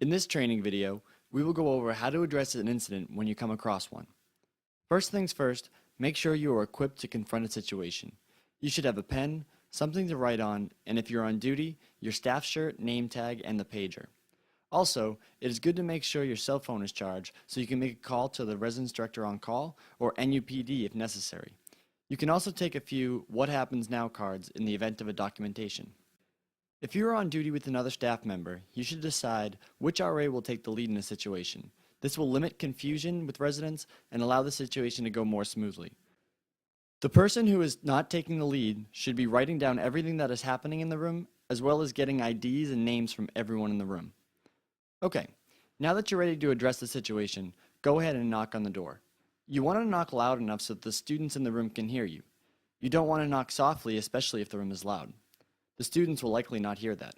In this training video, we will go over how to address an incident when you come across one. First things first, make sure you are equipped to confront a situation. You should have a pen, something to write on, and if you're on duty, your staff shirt, name tag, and the pager. Also, it is good to make sure your cell phone is charged so you can make a call to the residence director on call or NUPD if necessary. You can also take a few What Happens Now cards in the event of a documentation. If you are on duty with another staff member, you should decide which RA will take the lead in a situation. This will limit confusion with residents and allow the situation to go more smoothly. The person who is not taking the lead should be writing down everything that is happening in the room, as well as getting IDs and names from everyone in the room. Okay, now that you're ready to address the situation, go ahead and knock on the door. You want to knock loud enough so that the students in the room can hear you. You don't want to knock softly, especially if the room is loud. The students will likely not hear that.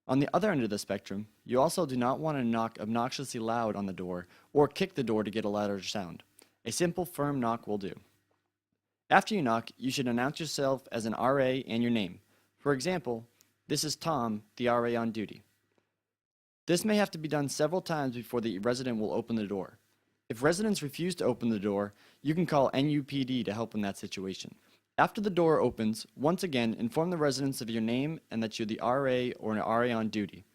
On the other end of the spectrum, you also do not want to knock obnoxiously loud on the door or kick the door to get a louder sound. A simple, firm knock will do. After you knock, you should announce yourself as an RA and your name. For example, this is Tom, the RA on duty. This may have to be done several times before the resident will open the door. If residents refuse to open the door, you can call NUPD to help in that situation. After the door opens, once again, inform the residents of your name and that you're the RA or an RA on duty.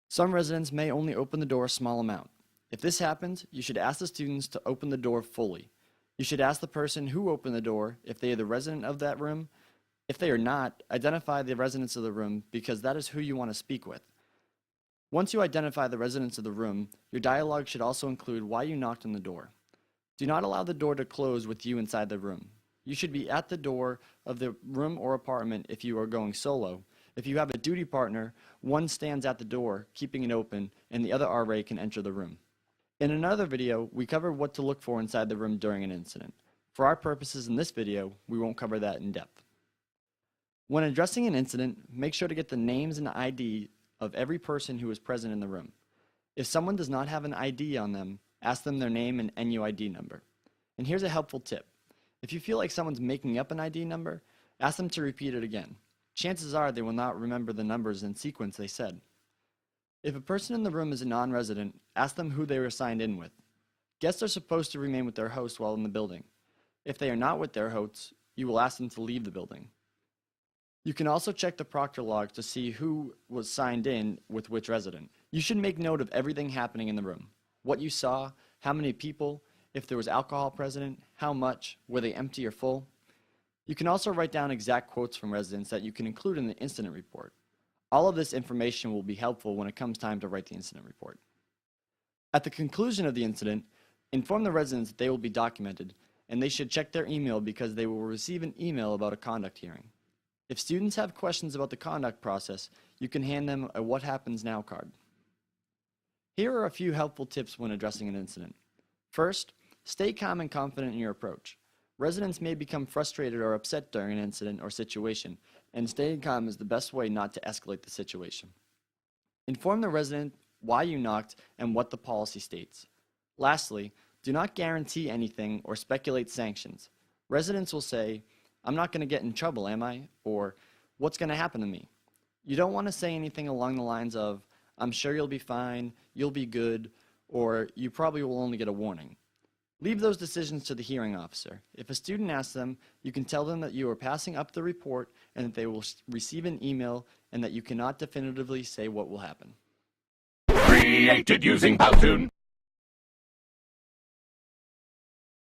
Some residents may only open the door a small amount. If this happens, you should ask the students to open the door fully. You should ask the person who opened the door if they are the resident of that room. If they are not, identify the residents of the room because that is who you want to speak with. Once you identify the residents of the room, your dialogue should also include why you knocked on the door. Do not allow the door to close with you inside the room. You should be at the door of the room or apartment if you are going solo. If you have a duty partner, one stands at the door, keeping it open, and the other RA can enter the room. In another video, we cover what to look for inside the room during an incident. For our purposes in this video, we won't cover that in depth. When addressing an incident, make sure to get the names and ID of every person who is present in the room. If someone does not have an ID on them, ask them their name and NUID number. And here's a helpful tip. If you feel like someone's making up an ID number, ask them to repeat it again. Chances are they will not remember the numbers in sequence they said. If a person in the room is a non-resident, ask them who they were signed in with. Guests are supposed to remain with their host while in the building. If they are not with their hosts, you will ask them to leave the building. You can also check the proctor log to see who was signed in with which resident. You should make note of everything happening in the room. What you saw, how many people, if there was alcohol present, how much, were they empty or full. You can also write down exact quotes from residents that you can include in the incident report. All of this information will be helpful when it comes time to write the incident report. At the conclusion of the incident, inform the residents that they will be documented, and they should check their email because they will receive an email about a conduct hearing. If students have questions about the conduct process, you can hand them a What Happens Now card. Here are a few helpful tips when addressing an incident. First, stay calm and confident in your approach. Residents may become frustrated or upset during an incident or situation, and staying calm is the best way not to escalate the situation. Inform the resident why you knocked and what the policy states. Lastly, do not guarantee anything or speculate sanctions. Residents will say, "I'm not going to get in trouble, am I?" Or, "What's going to happen to me?" You don't want to say anything along the lines of, "I'm sure you'll be fine, you'll be good," or "You probably will only get a warning." Leave those decisions to the hearing officer. If a student asks them, you can tell them that you are passing up the report and that they will receive an email and that you cannot definitively say what will happen. Created using Powtoon.